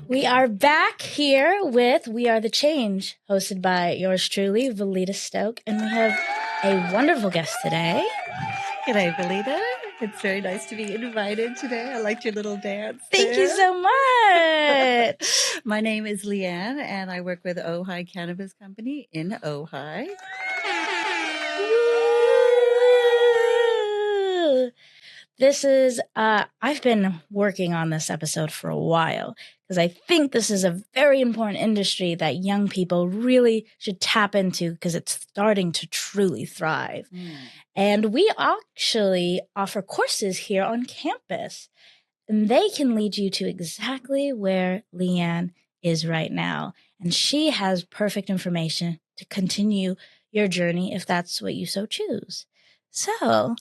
We are back here with We Are the Change, hosted by yours truly, Valita Stoke, and we have a wonderful guest today. G'day, Valita. It's very nice to be invited today. I liked your little dance. Thank you so much. My name is Leanne, and I work with Ojai Cannabis Company in Ojai. This is, I've been working on this episode for a while because I think this is a very important industry that young people really should tap into because it's starting to truly thrive. And we actually offer courses here on campus, and they can lead you to exactly where Leanne is right now. And she has perfect information to continue your journey if that's what you so choose. So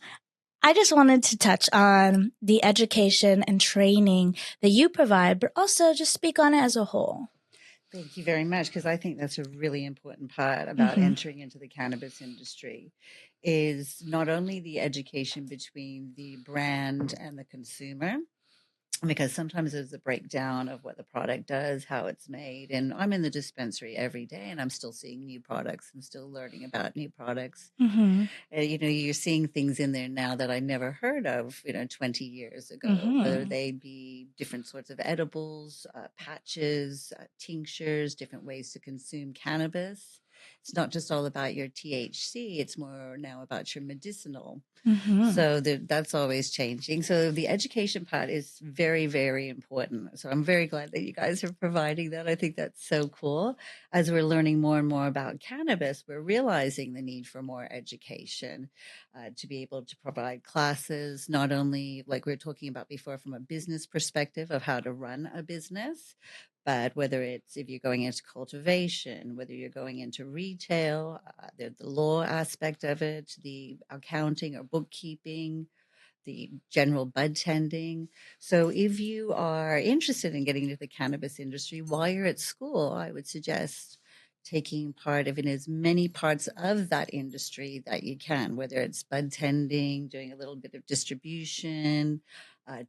I just wanted to touch on the education and training that you provide, but also just speak on it as a whole. Thank you very much, because I think that's a really important part about entering into the cannabis industry is not only the education between the brand and the consumer, because sometimes there's a breakdown of what the product does, how it's made. And I'm in the dispensary every day and I'm still seeing new products and still learning about new products. You're seeing things in there now that I never heard of, 20 years ago, whether they be different sorts of edibles, patches, tinctures, different ways to consume cannabis. It's not just all about your THC. It's more now about your medicinal. So that's always changing. So the education part is very, very important. So I'm very glad that you guys are providing that. I think that's so cool. As we're learning more and more about cannabis, we're realizing the need for more education to be able to provide classes, not only like we were talking about before from a business perspective of how to run a business, but whether it's if you're going into cultivation, whether you're going into retail, the law aspect of it, the accounting or bookkeeping, the general bud tending. So if you are interested in getting into the cannabis industry while you're at school, I would suggest taking part of in as many parts of that industry that you can, whether it's bud tending, doing a little bit of distribution,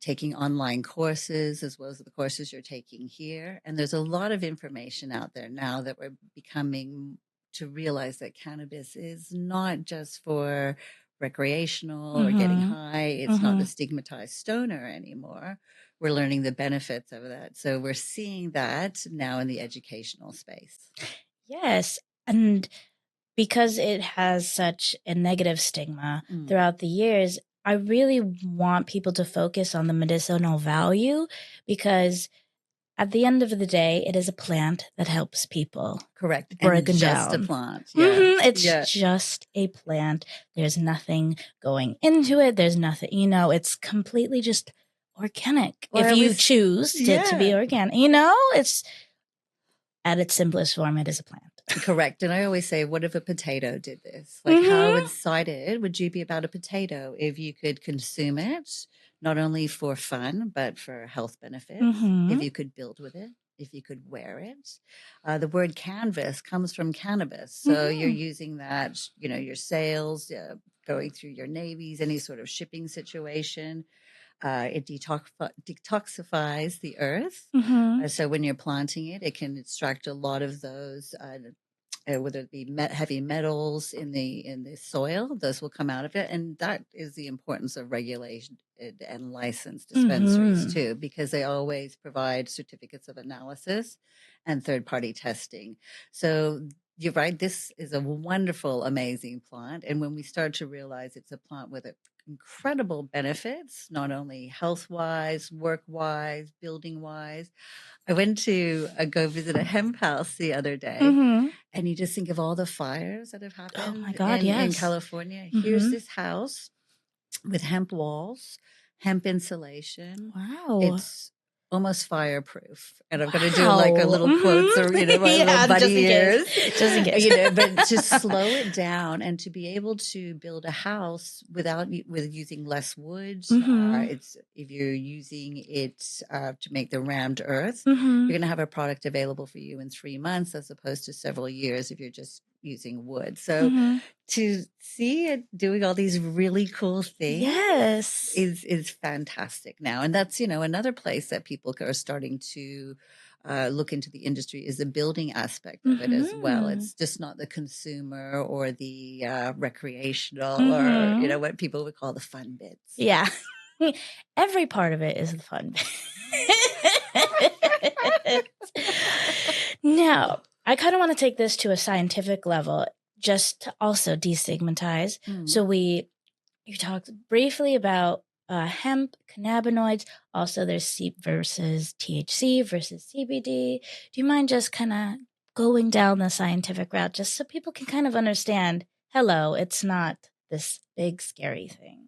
taking online courses as well as the courses you're taking here. And there's a lot of information out there now that we're becoming to realize that cannabis is not just for recreational or getting high. It's not the stigmatized stoner anymore. We're learning the benefits of that. So we're seeing that now in the educational space. Yes. And because it has such a negative stigma throughout the years, I really want people to focus on the medicinal value because at the end of the day, it is a plant that helps people. Correct. Break and just down. A plant. Yeah. It's just a plant. There's nothing going into it. There's nothing, it's completely just organic. Well, if you choose to be organic, it's at its simplest form, it is a plant. Correct. And I always say, what if a potato did this? Like how excited would you be about a potato if you could consume it, not only for fun, but for health benefits, if you could build with it, if you could wear it. The word canvas comes from cannabis. So you're using that, your sales, going through your navies, any sort of shipping situation. It detoxifies the earth. So when you're planting it, it can extract a lot of those, whether it be heavy metals in the soil, those will come out of it. And that is the importance of regulation and licensed dispensaries too, because they always provide certificates of analysis and third-party testing. So you're right. This is a wonderful, amazing plant. And when we start to realize it's a plant with incredible benefits, not only health-wise, work-wise, building-wise. I went to go visit a hemp house the other day, and you just think of all the fires that have happened in California. Here's this house with hemp walls, hemp insulation. Wow. It's almost fireproof. And I'm going to do like a little quotes or, my little buddy ears. Just in case. But to slow it down and to be able to build a house with using less wood. It's if you're using it to make the rammed earth, you're going to have a product available for you in 3 months as opposed to several years if you're just using wood. So Mm-hmm. to see it doing all these really cool things Yes. is fantastic now. And that's, another place that people are starting to look into the industry is the building aspect of it as well. Mm-hmm. It's just not the consumer or the recreational or, Mm-hmm. what people would call the fun bits. Yeah. Every part of it is the fun bit. Now, I kind of want to take this to a scientific level just to also destigmatize. So you talked briefly about hemp, cannabinoids. Also, there's versus THC versus CBD. Do you mind just kind of going down the scientific route just so people can kind of understand, hello, it's not this big scary thing?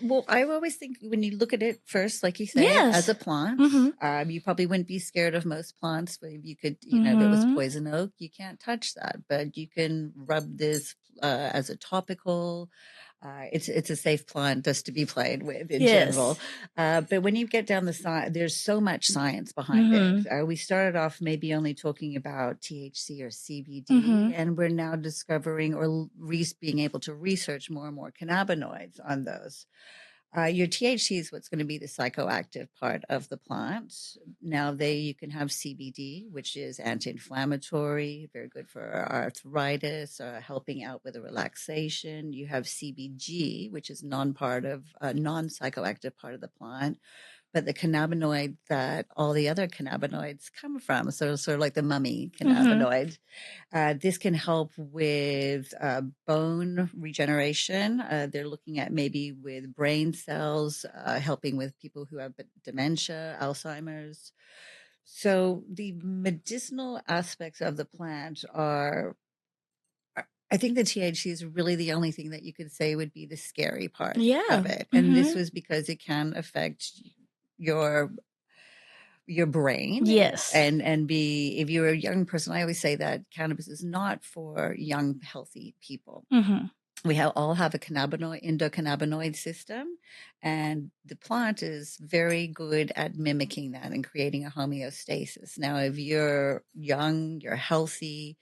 Well, I always think when you look at it first, like you say, as a plant, you probably wouldn't be scared of most plants. But if you could, if it was poison oak, you can't touch that. But you can rub this as a topical. It's a safe plant just to be played with in general. But when you get down the side, there's so much science behind it. We started off maybe only talking about THC or CBD, and we're now discovering or being able to research more and more cannabinoids on those. Your THC is what's going to be the psychoactive part of the plant. Now, you can have CBD, which is anti-inflammatory, very good for arthritis, helping out with a relaxation. You have CBG, which is non-psychoactive part of the plant, but the cannabinoid that all the other cannabinoids come from. So sort of like the mummy cannabinoid. This can help with bone regeneration. They're looking at maybe with brain cells, helping with people who have dementia, Alzheimer's. So the medicinal aspects of the plant I think the THC is really the only thing that you could say would be the scary part of it. And this was because it can affect your brain. Yes. And if you're a young person, I always say that cannabis is not for young, healthy people. We all have a endocannabinoid system, and the plant is very good at mimicking that and creating a homeostasis. Now, if you're young, you're healthy,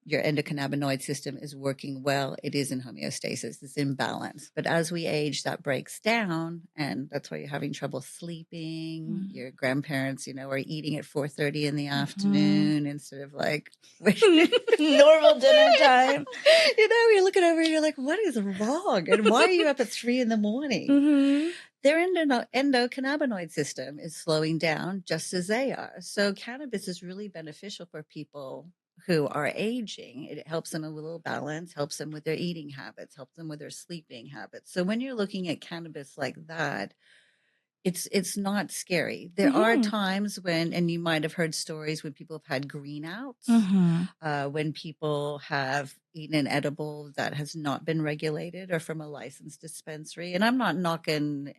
your endocannabinoid system is working well, it is in homeostasis, it's in balance. But as we age, that breaks down, and that's why you're having trouble sleeping. Your grandparents, are eating at 4:30 in the afternoon instead of like normal dinner time. You're looking over and you're like, what is wrong? And why are you up at 3 in the morning? Their endocannabinoid system is slowing down just as they are. So cannabis is really beneficial for people who are aging. It helps them with a little balance, helps them with their eating habits, helps them with their sleeping habits. So when you're looking at cannabis like that, it's not scary. There are times when, and you might have heard stories when people have had green outs, when people have eaten an edible that has not been regulated or from a licensed dispensary. And I'm not knocking,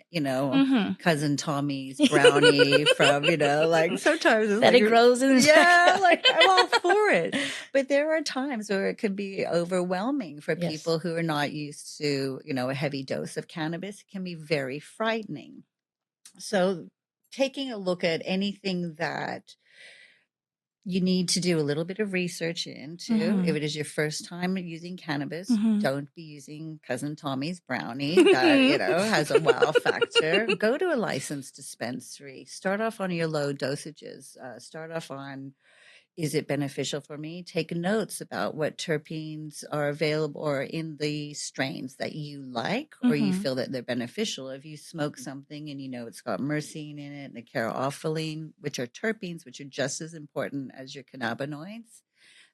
cousin Tommy's brownie from, like sometimes it's that like it grows in like I'm all for it. But there are times where it can be overwhelming for people who are not used to, a heavy dose of cannabis. It can be very frightening. So taking a look at anything that you need to do a little bit of research into. If it is your first time using cannabis, don't be using cousin Tommy's brownie that, has a wow factor. Go to a licensed dispensary. Start off on your low dosages. Start off on, is it beneficial for me? Take notes about what terpenes are available or in the strains that you like or you feel that they're beneficial. If you smoke something and it's got myrcene in it and the caryophyllene, which are terpenes, which are just as important as your cannabinoids.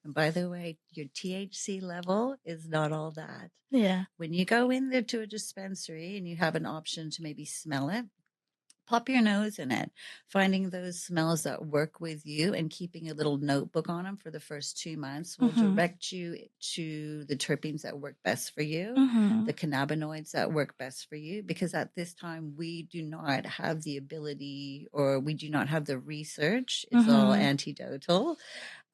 And by the way, your THC level is not all that. Yeah. When you go in there to a dispensary and you have an option to maybe smell it, pop your nose in it, finding those smells that work with you and keeping a little notebook on them for the first 2 months will direct you to the terpenes that work best for you, the cannabinoids that work best for you, because at this time we do not have the ability or we do not have the research. It's all anecdotal.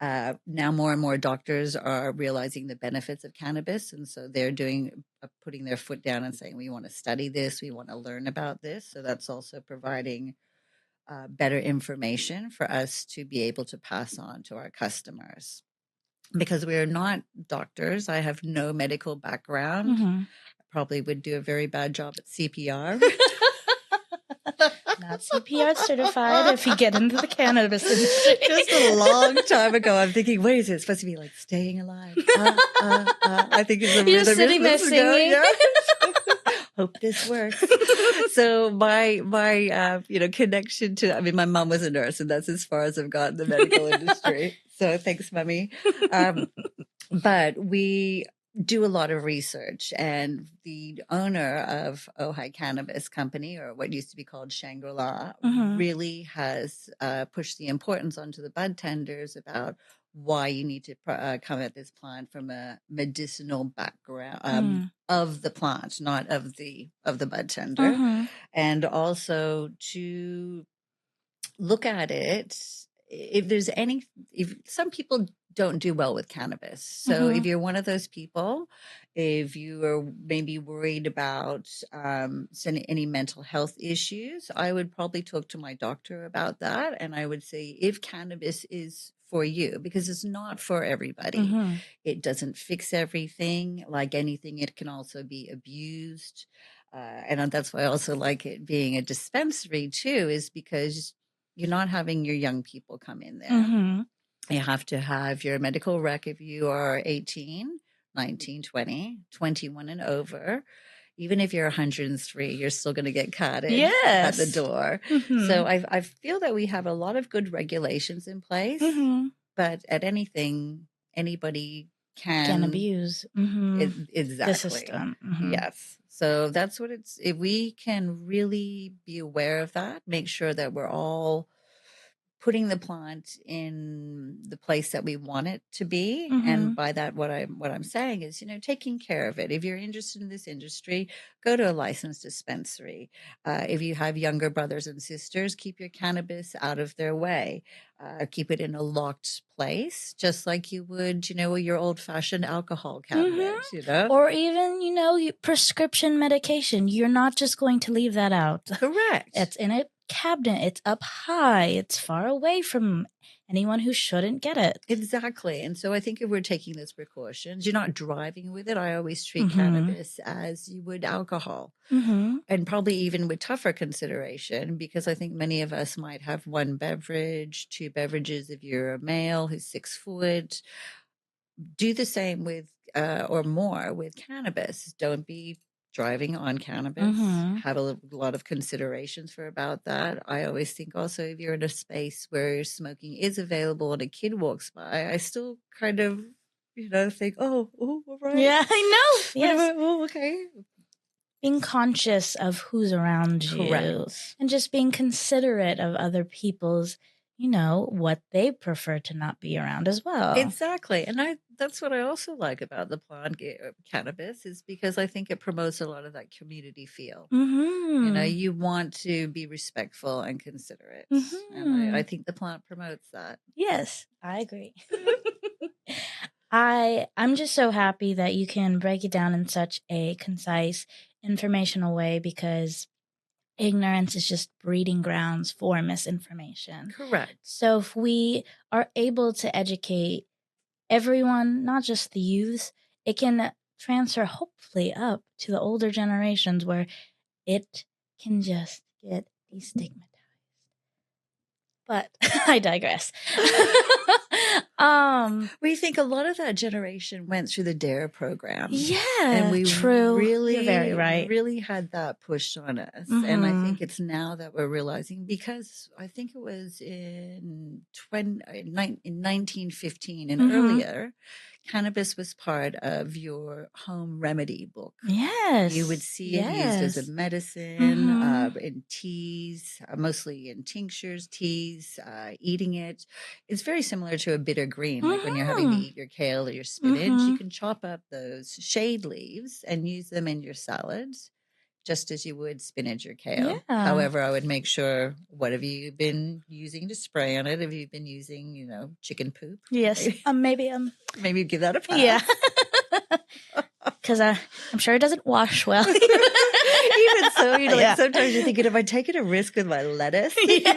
Now more and more doctors are realizing the benefits of cannabis. And so they're putting their foot down and saying, we want to study this. We want to learn about this. So that's also providing better information for us to be able to pass on to our customers. because we are not doctors. I have no medical background. Mm-hmm. I probably would do a very bad job at CPR. Not CPR certified if you get into the cannabis industry. Just a long time ago, I'm thinking, what is it? It's supposed to be like staying alive. I think it's a You're rhythm sitting there singing. Yeah. Hope this works. So my connection to, I mean, my mom was a nurse, and that's as far as I've got in the medical industry. So thanks, Mummy. But we do a lot of research, and the owner of Ojai Cannabis Company, or what used to be called Shangri-La, really has pushed the importance onto the bud tenders about why you need to come at this plant from a medicinal background of the plant, not of the bud tender, and also to look at it. If some people don't do well with cannabis. So if you're one of those people, if you are maybe worried about any mental health issues, I would probably talk to my doctor about that. And I would say, if cannabis is for you, because it's not for everybody. It doesn't fix everything. Like anything, it can also be abused. And that's why I also like it being a dispensary too, is because you're not having your young people come in there. You have to have your medical rec if you are 18, 19, 20, 21 and over. Even if you're 103, you're still going to get carded at the door. So I feel that we have a lot of good regulations in place, but at anything, anybody can abuse exactly the system. Yes. So that's what it's, if we can really be aware of that, make sure that we're all putting the plant in the place that we want it to be. And by that, what I'm saying is, taking care of it. If you're interested in this industry, go to a licensed dispensary. If you have younger brothers and sisters, keep your cannabis out of their way. Keep it in a locked place, just like you would, your old-fashioned alcohol cabinet, Or even, prescription medication. You're not just going to leave that out. Correct. It's in a cabinet. It's up high. It's far away from anyone who shouldn't get it. Exactly. And so I think if we're taking those precautions, you're not driving with it. I always treat cannabis as you would alcohol, and probably even with tougher consideration, because I think many of us might have one beverage, two beverages if you're a male who's 6 foot. Do the same with or more with cannabis. Don't be driving on cannabis. Have a lot of considerations for about that. I always think also, if you're in a space where smoking is available and a kid walks by, I still kind of think, oh, all right. Yeah, I know. Yes. Oh, okay. Being conscious of who's around you. And just being considerate of other people's, what they prefer to not be around as well. Exactly. And that's what I also like about the plant cannabis, is because I think it promotes a lot of that community feel. You want to be respectful and considerate. And I think the plant promotes that. Yes, I agree. I'm just so happy that you can break it down in such a concise, informational way, because ignorance is just breeding grounds for misinformation. Correct. So if we are able to educate everyone, not just the youths, it can transfer hopefully up to the older generations, where it can just get destigmatized. But I digress. We think a lot of that generation went through the DARE program. Yeah, and we true. Really, you're very right. Really had that pushed on us. And I think it's now that we're realizing, because I think it was in 1915 and earlier, cannabis was part of your home remedy book. Yes. You would see it used as a medicine, in teas, mostly in tinctures, teas, eating it. It's very similar to a bitter green, like when you're having to eat your kale or your spinach. You can chop up those shade leaves and use them in your salads, just as you would spinach or kale. Yeah. However, I would make sure, what have you been using to spray on it? Have you been using, chicken poop? Yes. Maybe give that a pass. Yeah. Because I'm sure it doesn't wash well. Even so, like Yeah. sometimes you're thinking, am I taking a risk with my lettuce? Yeah.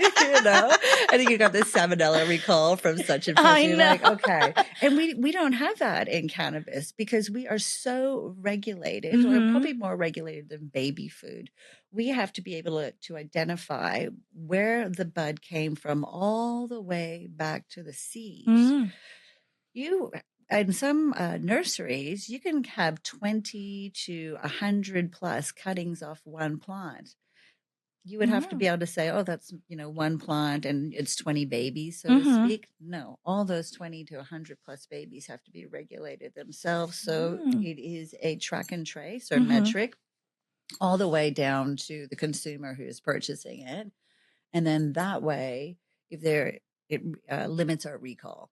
I think you got the salmonella recall from such and I such. You're know. like, okay. And we don't have that in cannabis because we are so regulated, or probably more regulated than baby food. We have to be able to identify where the bud came from all the way back to the seeds. You in some nurseries, you can have 20 to 100 plus cuttings off one plant. You would have to be able to say, oh, that's, one plant and it's 20 babies, so to speak. No, all those 20 to 100 plus babies have to be regulated themselves. So it is a track and trace or metric all the way down to the consumer who is purchasing it. And then that way, it limits our recall.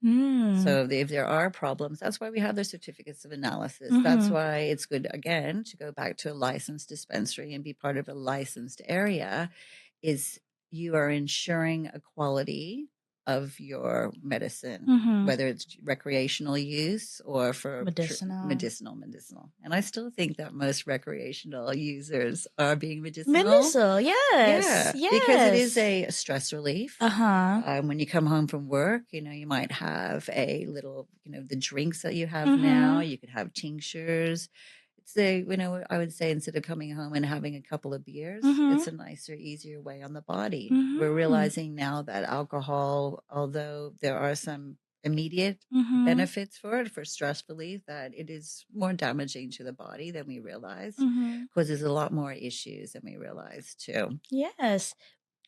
So if there are problems, that's why we have the certificates of analysis. That's why it's good, again, to go back to a licensed dispensary and be part of a licensed area, is you are ensuring a quality of your medicine, whether it's recreational use or for medicinal. And I still think that most recreational users are being medicinal. Yes. Yeah, because it is a stress relief. Uh-huh. When you come home from work, you might have a little, the drinks that you have now. You could have tinctures. I would say instead of coming home and having a couple of beers, it's a nicer, easier way on the body. We're realizing now that alcohol, although there are some immediate benefits for it, for stress relief, that it is more damaging to the body than we realize, causes a lot more issues than we realize too. Yes.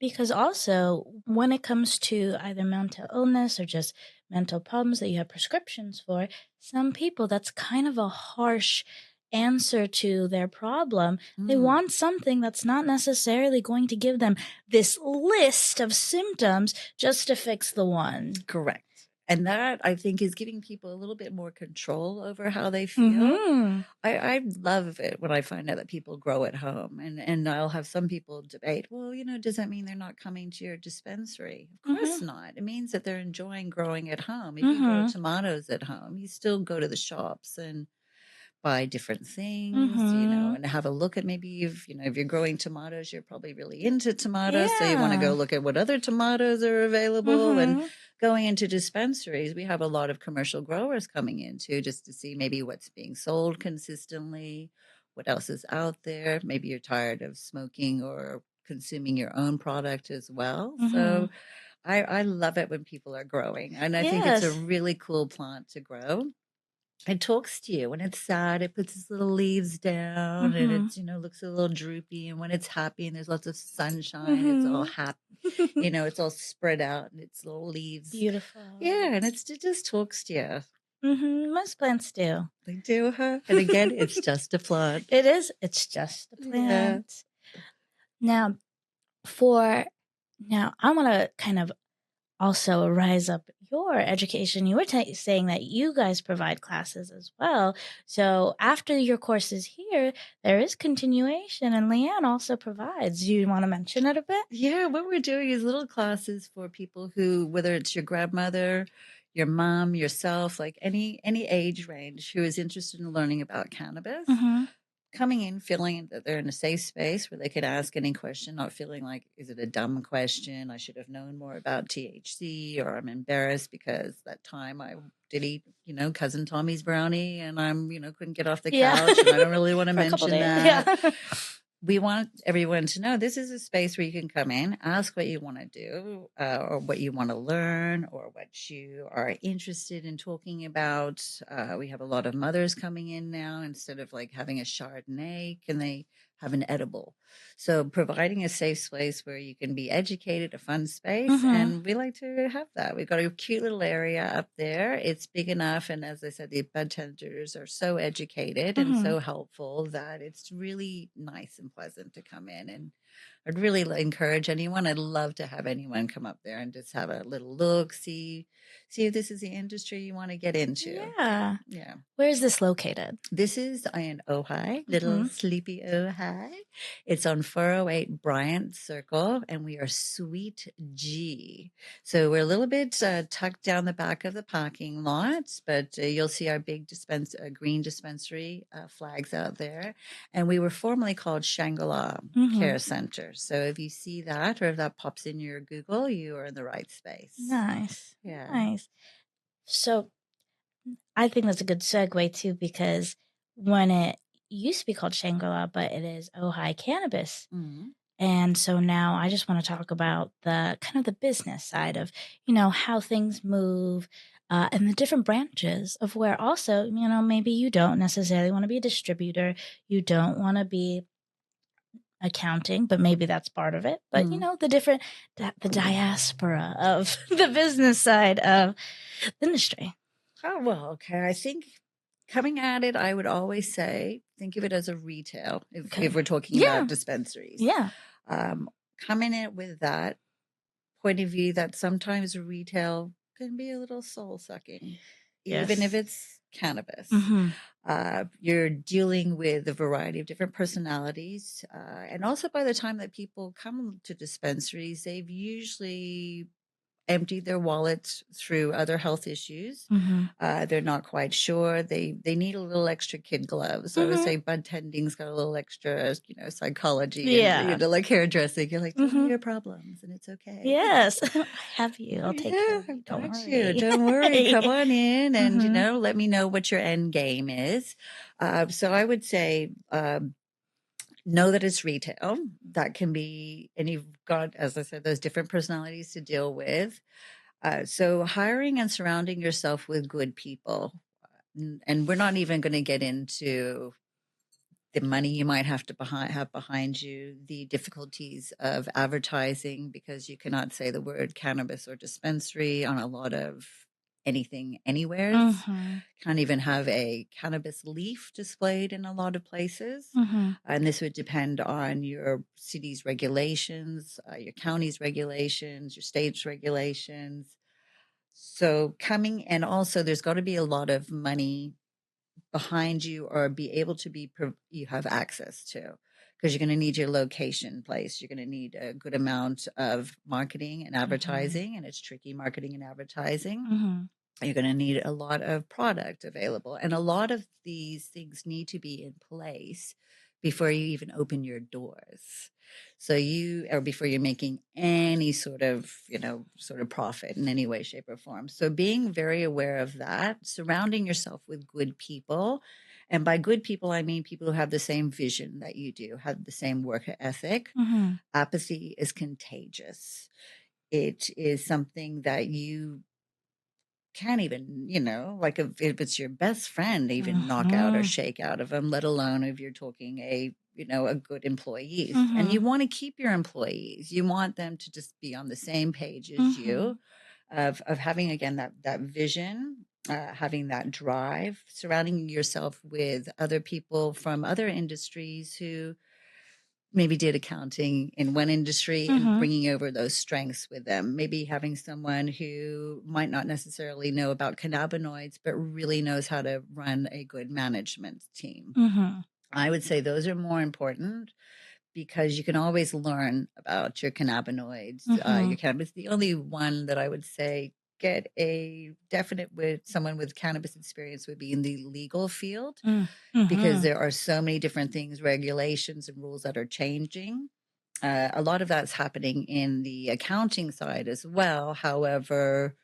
Because also, when it comes to either mental illness or just mental problems that you have prescriptions for, some people, that's kind of a harsh answer to their problem. They want something that's not necessarily going to give them this list of symptoms just to fix the one. Correct. And that, I think, is giving people a little bit more control over how they feel. I love it when I find out that people grow at home. And I'll have some people debate, well, does that mean they're not coming to your dispensary? Of course not. It means that they're enjoying growing at home. If you grow tomatoes at home, you still go to the shops and buy different things, and have a look at, maybe if you're growing tomatoes, you're probably really into tomatoes. So you want to go look at what other tomatoes are available. And going into dispensaries, we have a lot of commercial growers coming in too, just to see maybe what's being sold consistently, what else is out there. Maybe you're tired of smoking or consuming your own product as well. So I love it when people are growing. And I think it's a really cool plant to grow. It talks to you. When it's sad, it puts its little leaves down and it's, looks a little droopy. And when it's happy and there's lots of sunshine, it's all happy, it's all spread out and its little leaves. Beautiful. Yeah. And it just talks to you. Most plants do. They do, huh? And again, it's just a plant. It is. It's just a plant. Yeah. Now, I want to kind of also rise up your education. You were saying that you guys provide classes as well. So after your courses here, there is continuation, and Leanne also provides. Do you want to mention it a bit? Yeah, what we're doing is little classes for people who, whether it's your grandmother, your mom, yourself, like any age range who is interested in learning about cannabis. Coming in, feeling that they're in a safe space where they could ask any question, not feeling like, is it a dumb question? I should have known more about THC, or I'm embarrassed because that time I did eat, Cousin Tommy's brownie and I'm, couldn't get off the couch and I don't really want to mention that. Yeah. We want everyone to know this is a space where you can come in, ask what you want to do, or what you want to learn, or what you are interested in talking about. We have a lot of mothers coming in now. Instead of like having a Chardonnay, can they have an edible? So providing a safe space where you can be educated, a fun space. And we like to have that. We've got a cute little area up there. It's big enough. And as I said, the bud tenders are so educated and so helpful that it's really nice and pleasant to come in and I'd really encourage anyone. I'd love to have anyone come up there and just have a little look, see if this is the industry you want to get into. Yeah. Yeah. Where is this located? This is in Ojai, little Mhm. sleepy Ojai. It's on 408 Bryant Circle, and we are Suite G. So we're a little bit tucked down the back of the parking lot, but you'll see our big green dispensary flags out there. And we were formerly called Shangri-La Care Mhm. Center. So if you see that, or if that pops in your Google, you are in the right space. Nice. Yeah. Nice. So I think that's a good segue too, because when it used to be called Shangri-La, but it is Ojai Cannabis. Mhm. And so now I just want to talk about the kind of the business side of, how things move, and the different branches of where also, maybe you don't necessarily want to be a distributor. You don't want to be accounting, but maybe that's part of it. But, Mhm. the different, the diaspora of the business side of the industry. Oh, well, okay. I think coming at it, I would always say, think of it as a retail Okay. if we're talking Yeah. about dispensaries. Yeah. Coming in with that point of view that sometimes retail can be a little soul sucking, even if Yes. it's cannabis. Mm-hmm. You're dealing with a variety of different personalities. And also, by the time that people come to dispensaries, they've usually emptied their wallets through other health issues. Mm-hmm. They're not quite sure. They need a little extra kid gloves. I would Mm-hmm. say bud tending's got a little extra, psychology and Yeah. like hairdressing. You're like, tell me Mm-hmm. your problems, and it's okay. Yes. I have you. I'll take care Yeah, of you. I've Don't got you. worry. Don't worry. Come on in, and Mm-hmm. let me know what your end game is. So I would say, know that it's retail. That can be, and you've got, as I said, those different personalities to deal with. So hiring and surrounding yourself with good people. And we're not even going to get into the money you might have to have behind you, the difficulties of advertising, because you cannot say the word cannabis or dispensary on a lot of anything anywheres. Mm-hmm. Can't even have a cannabis leaf displayed in a lot of places. Mm-hmm. And this would depend on your city's regulations, your county's regulations, your state's regulations. So coming, and also there's got to be a lot of money behind you, or be able to be you have access to, because you're going to need your location place. You're going to need a good amount of marketing and advertising, and it's tricky marketing and advertising. Mm-hmm. You're going to need a lot of product available, and a lot of these things need to be in place before you even open your doors. So or before you're making any sort of profit in any way, shape, or form. So being very aware of that, surrounding yourself with good people. And by good people, I mean people who have the same vision that you do, have the same work ethic. Mm-hmm. Apathy is contagious. It is something that you can't even, like if it's your best friend, even knock out or Mm-hmm. shake out of them, let alone if you're talking a good employee. And Mm-hmm. you want to keep your employees. You want them to just be on the same page as Mm-hmm. you, of having, again, that vision, having that drive, surrounding yourself with other people from other industries who maybe did accounting in one industry, and Mm-hmm. bringing over those strengths with them. Maybe having someone who might not necessarily know about cannabinoids, but really knows how to run a good management team. Mm-hmm. I would say those are more important, because you can always learn about your cannabinoids, Mm-hmm. your cannabis. The only one that I would say get a definite with someone with cannabis experience would be in the legal field, because Mm-hmm. there are so many different things, regulations and rules that are changing. A lot of that's happening in the accounting side as well. However,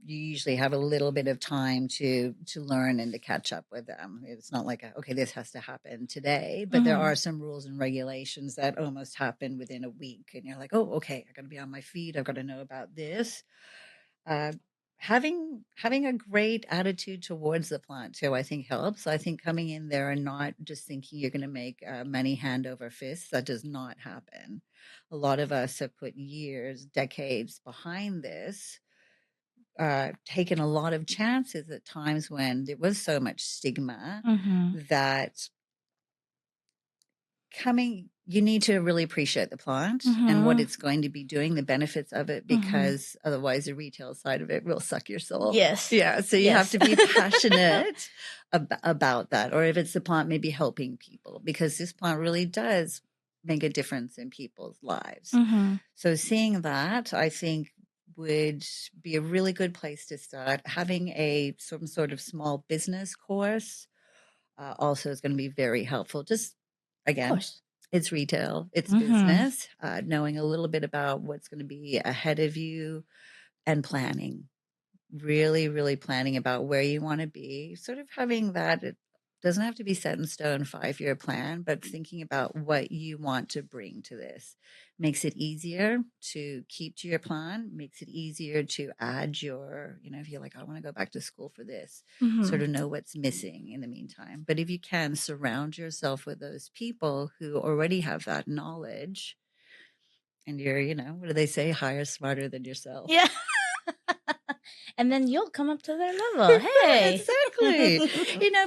you usually have a little bit of time to learn and to catch up with them. It's not like, okay, this has to happen today, but there Mm-hmm. are some rules and regulations that almost happen within a week. And you're like, oh, okay, I got to be on my feet. I've got to know about this. Uh, having a great attitude towards the plant too, I think helps. I think coming in there and not just thinking you're going to make money hand over fist, that does not happen. A lot of us have put years, decades behind this, taken a lot of chances at times when there was so much stigma Mm-hmm. that you need to really appreciate the plant and what it's going to be doing, the benefits of it, because otherwise the retail side of it will suck your soul. Yes. Yeah. So you have to be passionate about that. Or if it's the plant, maybe helping people, because this plant really does make a difference in people's lives. So seeing that, I think, would be a really good place to start. Having some sort of small business course also is going to be very helpful. Just again, it's retail, it's business, knowing a little bit about what's going to be ahead of you and planning, really, really planning about where you want to be, sort of having that. It doesn't have to be set in stone 5-year plan, but thinking about what you want to bring to this makes it easier to keep to your plan, makes it easier to add your, if you're like, I want to go back to school for this, sort of know what's missing in the meantime. But if you can surround yourself with those people who already have that knowledge, and you're, what do they say? Hire smarter than yourself. Yeah. And then you'll come up to their level. Hey. Exactly.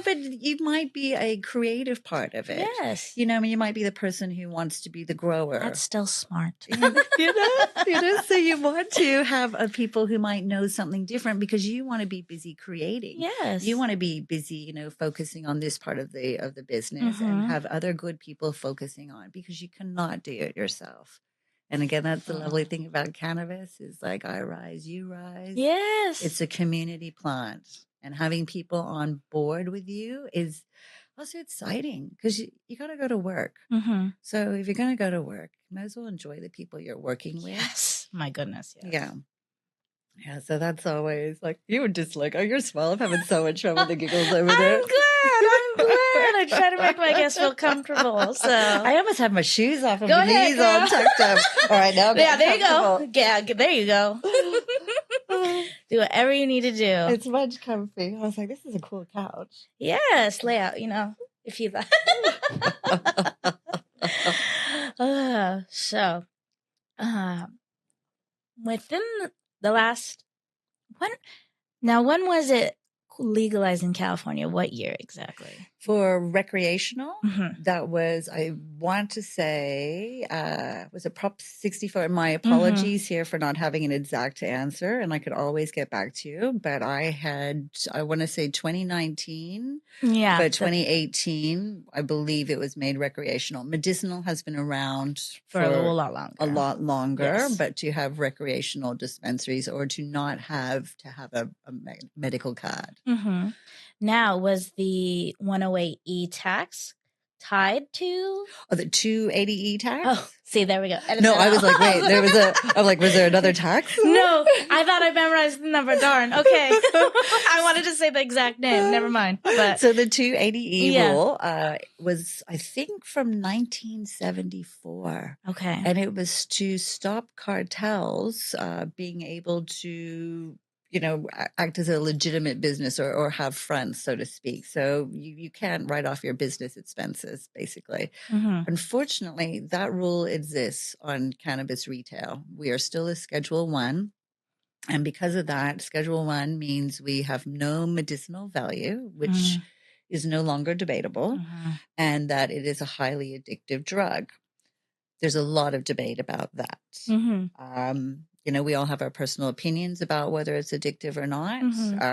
But you might be a creative part of it. Yes. You might be the person who wants to be the grower. That's still smart. So you want to have people who might know something different, because you want to be busy creating. Yes. You want to be busy, focusing on this part of the business, and have other good people focusing on, because you cannot do it yourself. And again, that's the lovely thing about cannabis, is like, I rise, you rise. Yes. It's a community plant. And having people on board with you is also exciting, because you got to go to work. So if you're going to go to work, you might as well enjoy the people you're working with. Yes. My goodness. Yes. Yeah. Yeah. So that's always like, you were just like, oh, you're small. I'm having so much fun with the giggles over there. I'm glad. I try to make my guests feel comfortable. So I almost have my shoes off and go my ahead, knees girl. all tucked up. All right, now yeah, there you go. Yeah, there you go. Do whatever you need to do. It's much comfy. I was like, this is a cool couch. Yes, layout, if you like. So, within the last when was it legalized in California? What year exactly? For recreational, that was, I want to say, was it Prop 64? My apologies here for not having an exact answer, and I could always get back to you. But I want to say 2019. Yeah. But 2018, I believe it was made recreational. Medicinal has been around for a lot longer. A lot longer, yes. But to have recreational dispensaries, or to not have to have a medical card. Now, was the 108E tax tied to the 280E tax? Oh, see, there we go. No, I was like, wait, I'm like, was there another tax? No, I thought I memorized the number. Darn. Okay. I wanted to say the exact name. Never mind. But so the 280E rule was, I think, from 1974. Okay. And it was to stop cartels being able to act as a legitimate business, or have fronts, so to speak. So you can't write off your business expenses, basically. Unfortunately, that rule exists on cannabis retail. We are still a Schedule 1. And because of that, Schedule 1 means we have no medicinal value, which is no longer debatable, and that it is a highly addictive drug. There's a lot of debate about that. We all have our personal opinions about whether it's addictive or not.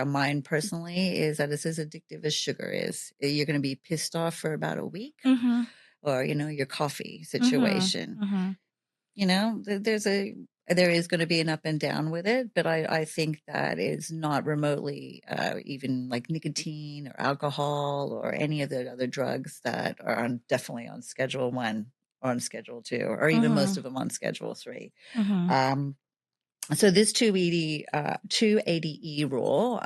Mine personally is that it's as addictive as sugar is. You're going to be pissed off for about a week, or, your coffee situation. There is going to be an up and down with it, but I think that is not remotely even like nicotine or alcohol or any of the other drugs that are definitely on Schedule 1 or on Schedule 2, or even most of them on Schedule 3. So this 280E rule,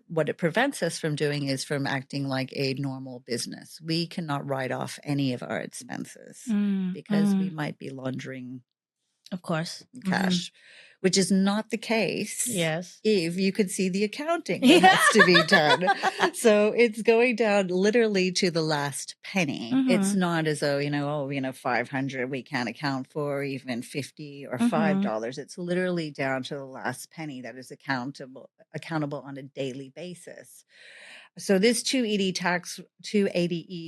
what it prevents us from doing is from acting like a normal business. We cannot write off any of our expenses because we might be laundering, of course, cash, which is not the case. Yes. If you could see the accounting that has to be done. So it's going down literally to the last penny. It's not as though, 500 we can't account for, even 50 or $5. It's literally down to the last penny that is accountable on a daily basis. So this 280E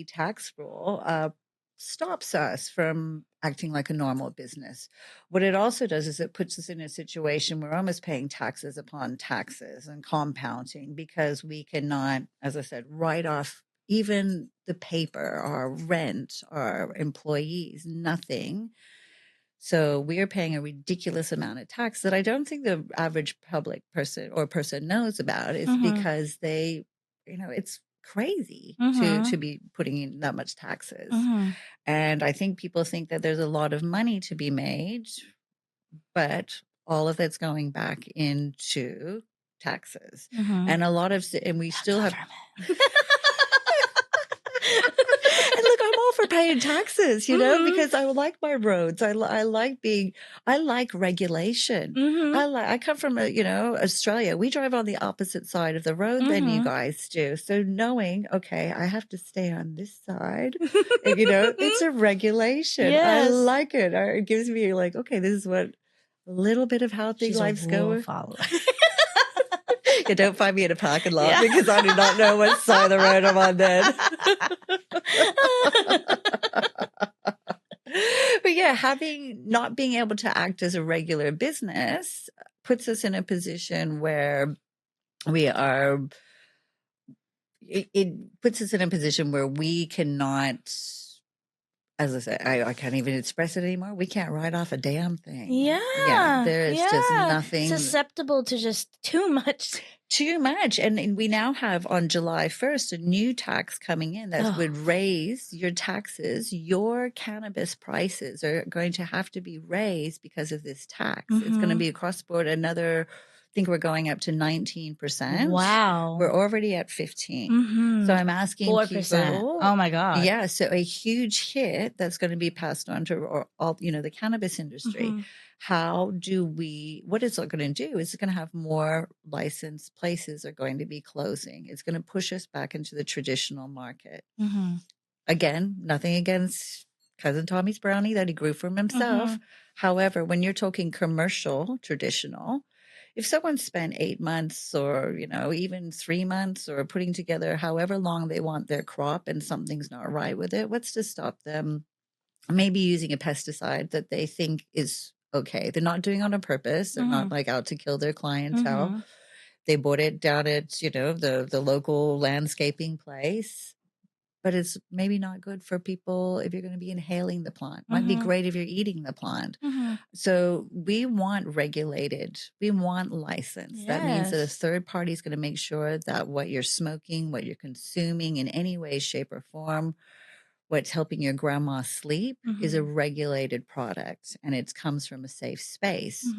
tax rule stops us from acting like a normal business. What it also does is it puts us in a situation where we're almost paying taxes upon taxes and compounding, because we cannot, as I said, write off even the paper, our rent, our employees, nothing. So we are paying a ridiculous amount of tax that I don't think the average public person knows about. It's because they, it's crazy to be putting in that much taxes. And I think people think that there's a lot of money to be made, but all of it's going back into taxes. And a lot of, and we still have. And look, I'm all for paying taxes, because I like my roads. I like regulation. I come from Australia. We drive on the opposite side of the road than you guys do. So knowing, okay, I have to stay on this side, and, it's a regulation. Yes. I like it. It gives me like, okay, this is what a little bit of how things life's going. You don't find me in a parking lot because I do not know what side of the road I'm on then. But yeah, not being able to act as a regular business puts us in a position where it puts us in a position where we cannot, as I said, I can't even express it anymore. We can't write off a damn thing. Yeah. There is just nothing. Susceptible to just too much. Too much. And we now have on July 1st a new tax coming in that would raise your taxes. Your cannabis prices are going to have to be raised because of this tax. It's going to be across the board I think we're going up to 19%. Wow. We're already at 15. So I'm asking 4%. people. Oh my God. Yeah. So a huge hit that's going to be passed on to all, the cannabis industry. What is it going to do? It's going to have more licensed places are going to be closing. It's going to push us back into the traditional market. Again, nothing against Cousin Tommy's brownie that he grew from himself. However, when you're talking commercial, traditional, if someone spent 8 months or, even 3 months or putting together however long they want their crop and something's not right with it, what's to stop them maybe using a pesticide that they think is okay? They're not doing it on purpose. They're not like out to kill their clientele. They bought it down at, the local landscaping place. But it's maybe not good for people if you're going to be inhaling the plant. Might be great if you're eating the plant. So we want regulated. We want licensed. Yes. That means that a third party is going to make sure that what you're smoking, what you're consuming in any way, shape, or form, what's helping your grandma sleep is a regulated product, and it comes from a safe space.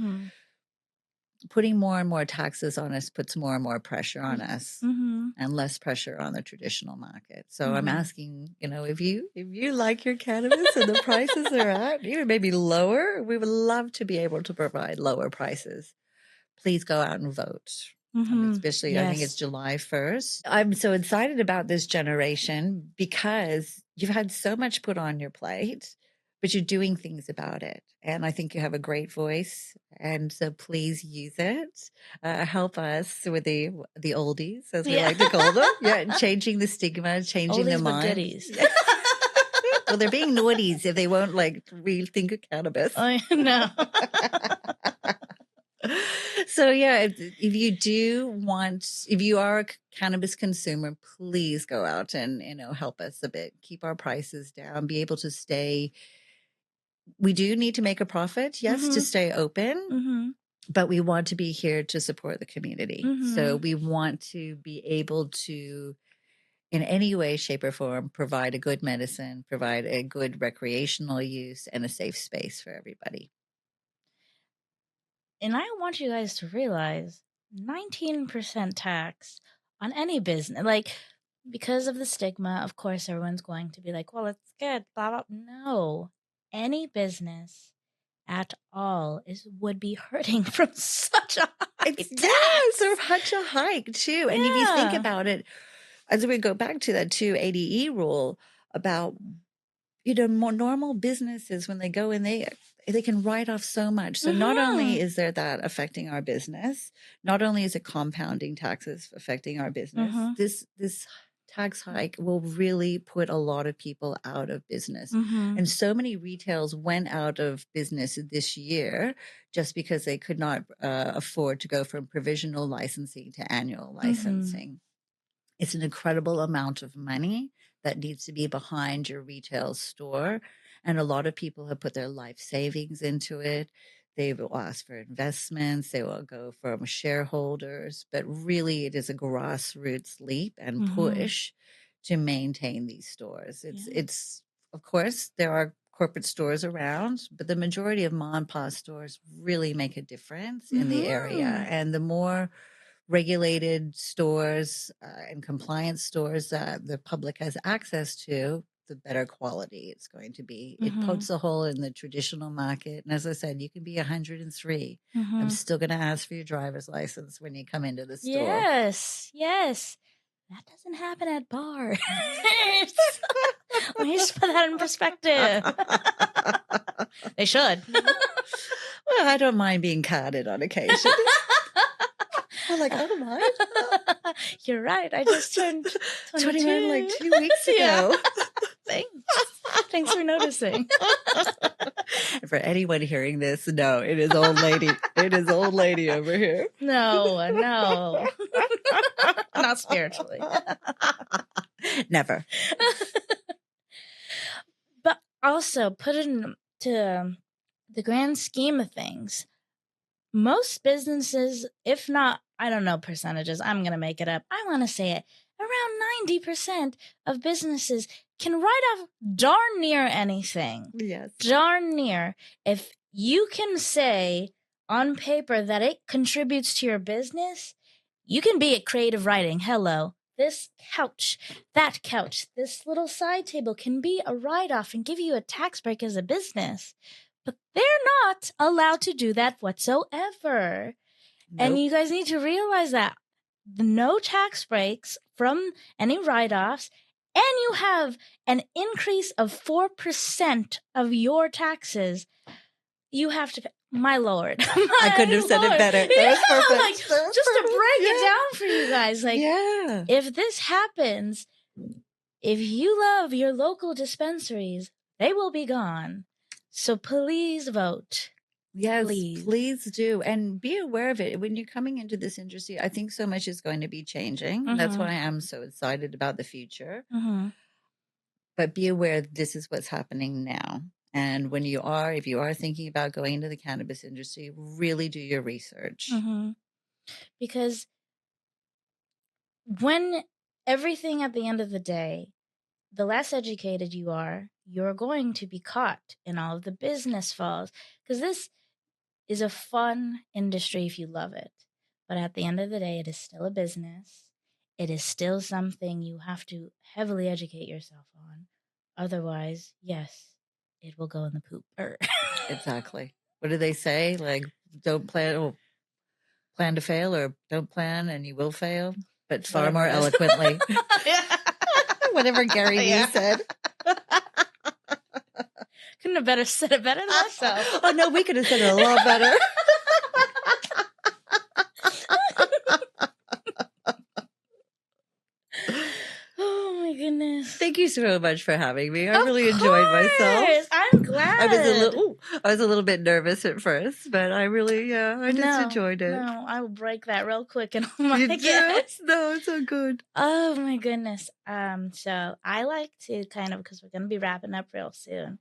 Putting more and more taxes on us puts more and more pressure on us and less pressure on the traditional market. So I'm asking, if you like your cannabis and the prices are at, even maybe lower, we would love to be able to provide lower prices. Please go out and vote. Especially, I think it's July 1st. I'm so excited about this generation because you've had so much put on your plate, but you're doing things about it. And I think you have a great voice. And so please use it. Help us with the oldies, as we like to call them. Changing the stigma, changing the mind. Goodies. Well, they're being naughties if they won't rethink of cannabis. I know. So yeah, if you are a cannabis consumer, please go out and help us a bit, keep our prices down, be able to stay. We do need to make a profit, yes, to stay open, but we want to be here to support the community. So we want to be able to, in any way, shape, or form, provide a good medicine, provide a good recreational use, and a safe space for everybody. And I want you guys to realize 19% tax on any business, because of the stigma, of course, everyone's going to be like, well, it's good, blah, blah. No, any business at all would be hurting from such a high tax. It's such a hike too. And if you think about it, as we go back to that 280E rule about, more normal businesses, when they go in, they can write off so much. So not only is there that affecting our business, not only is it compounding taxes affecting our business, this tax hike will really put a lot of people out of business. Mm-hmm. And so many retails went out of business this year just because they could not afford to go from provisional licensing to annual Mm-hmm. licensing. It's an incredible amount of money that needs to be behind your retail store. And a lot of people have put their life savings into it. They will ask for investments, they will go from shareholders, but really it is a grassroots leap and Mm-hmm. push to maintain these stores. Yeah. It's of course there are corporate stores around, but the majority of mom and pop stores really make a difference in the area. Mm-hmm. And the more regulated stores and compliance stores that the public has access to, the better quality it's going to be. It Mm-hmm. pokes a hole in the traditional market. And as I said, you can be 103. I'm Mm-hmm. still going to ask for your driver's license when you come into the store. Yes. Yes. That doesn't happen at bars. Let me just put that in perspective. They should. Well, I don't mind being carded on occasion. I'm like, I don't mind. You're right. I just turned 21 like 2 weeks Yeah. ago. Thanks for noticing. For anyone hearing this, no, it is old lady. It is old lady over here. No. Not spiritually. Never. But also, put it into the grand scheme of things, most businesses, if not, I don't know percentages, I'm going to make it up. I want to say it. Around 90% of businesses can write off darn near anything. Yes. Darn near. If you can say on paper that it contributes to your business, you can be at creative writing. Hello. This couch, that couch, this little side table can be a write-off and give you a tax break as a business. But they're not allowed to do that whatsoever. Nope. And you guys need to realize that no tax breaks from any write-offs, and you have an increase of 4% of your taxes you have to pay. My lord. I couldn't have said it better. That was perfect. Like, just to break it down for you guys. Like, if this happens, if you love your local dispensaries, they will be gone. So please vote. Yes, please do. And be aware of it. When you're coming into this industry, I think so much is going to be changing. Mm-hmm. That's why I am so excited about the future. Mm-hmm. But be aware this is what's happening now. And when you are, if you are thinking about going into the cannabis industry, really do your research. Mm-hmm. Because when everything at the end of the day, the less educated you are, you're going to be caught in all of the business falls. Because this is a fun industry if you love it. But at the end of the day, it is still a business. It is still something you have to heavily educate yourself on. Otherwise, yes, it will go in the pooper. Exactly. What do they say? Like, don't plan to fail, or don't plan and you will fail, but far more eloquently. Whatever Gary Vee said. Couldn't have better said it better than myself. Oh no, we could have said it a lot better. Oh my goodness. Thank you so much for having me. I really enjoyed myself. I'm glad. I was a little bit nervous at first, but I really I just enjoyed it. No, I will break that real quick and oh my goodness. No, it's so good. Oh my goodness. So I like to kind of, because we're gonna be wrapping up real soon.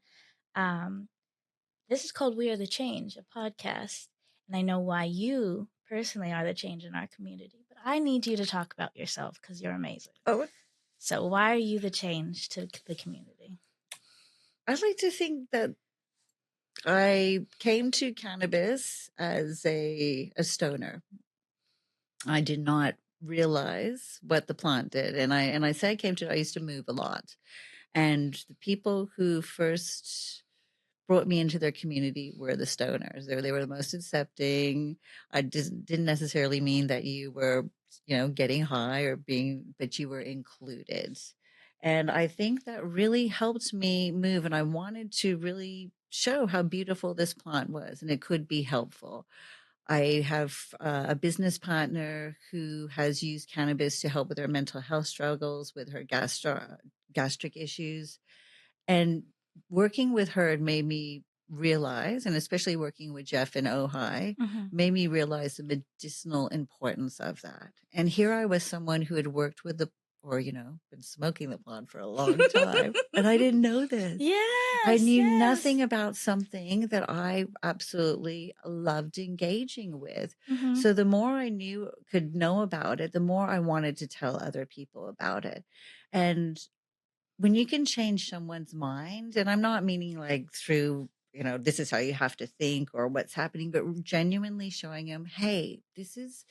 This is called We Are the Change, a podcast. And I know why you personally are the change in our community, but I need you to talk about yourself because you're amazing. Oh. So why are you the change to the community? I'd like to think that I came to cannabis as a stoner. I did not realize what the plant did. And I say I came to, I used to move a lot. And the people who first brought me into their community were the stoners. They were the most accepting. I didn't necessarily mean that you were, getting high or but you were included. And I think that really helped me move. And I wanted to really show how beautiful this plant was and it could be helpful. I have a business partner who has used cannabis to help with her mental health struggles, with her gastric issues. And working with her made me realize, and especially working with Jeff in Ojai, made me realize the medicinal importance of that. And here I was, someone who had worked with been smoking the plant for a long time, and I didn't know this. I knew nothing about something that I absolutely loved engaging with. So the more I could know about it, the more I wanted to tell other people about it. And when you can change someone's mind, and I'm not meaning like through, this is how you have to think or what's happening, but genuinely showing them, hey, this is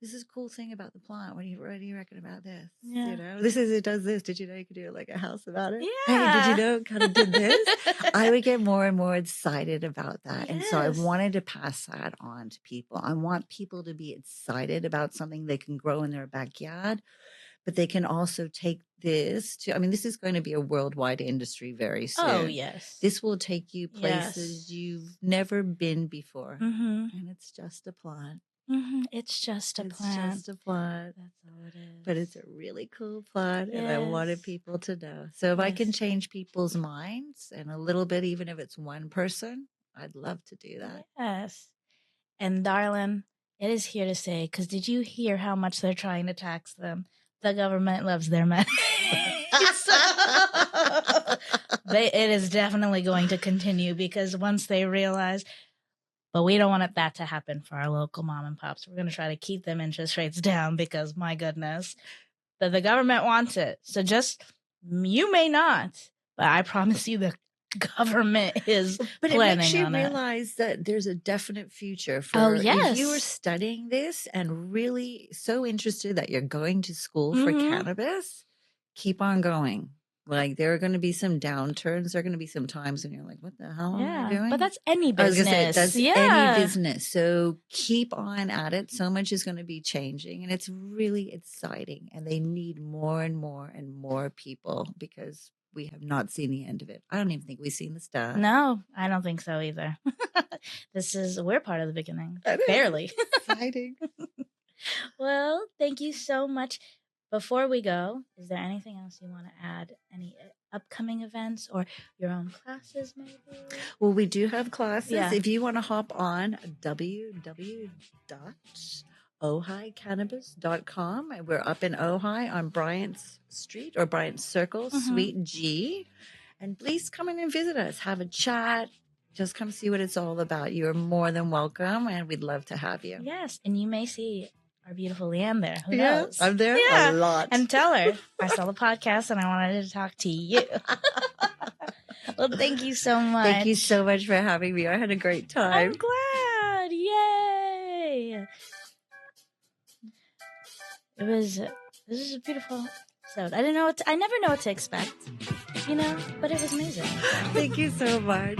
a cool thing about the plant. What do you reckon about this? Yeah. It does this. Did you know you could do like a house about it? Yeah. Hey, did you know it kind of did this? I would get more and more excited about that. Yes. And so I wanted to pass that on to people. I want people to be excited about something they can grow in their backyard, but they can also take this this is going to be a worldwide industry very soon. Oh, yes. This will take you places you've never been before. And it's just a plant. It's just a plant. It's just a plant. That's all it is. But it's a really cool plant, and I wanted people to know. So if I can change people's minds and a little bit, even if it's one person, I'd love to do that. Yes. And darling, it is here to say, because did you hear how much they're trying to tax them? The government loves their money. It is definitely going to continue, because once they realize, but we don't want that to happen for our local mom and pops. We're going to try to keep them interest rates down, because my goodness, the government wants it. So you may not, but I promise you the government is but planning on it. It makes you realize that there's a definite future for if you are studying this and really so interested that you're going to school for cannabis, keep on going. Like, there are going to be some downturns. There are going to be some times when you're like, what the hell am I doing? But that's any business. I was going to say, that's any business. So keep on at it. So much is going to be changing, and it's really exciting. And they need more and more and more people, because we have not seen the end of it. I don't even think we've seen the start. No, I don't think so either. We're part of the beginning. Barely. Exciting. Well, thank you so much. Before we go, is there anything else you want to add? Any upcoming events or your own classes, maybe? Well, we do have classes. Yeah. If you want to hop on www.ojaicannabis.com. We're up in Ojai on Bryant's Street or Bryant Circle, Suite G. And please come in and visit us. Have a chat. Just come see what it's all about. You're more than welcome, and we'd love to have you. Yes, and you may see our beautiful Leanne there. Who knows? I'm there a lot. And tell her I saw the podcast and I wanted to talk to you. Well, thank you so much. Thank you so much for having me. I had a great time. I'm glad. Yay. This is a beautiful episode. I never know what to expect, but it was amazing. Thank you so much.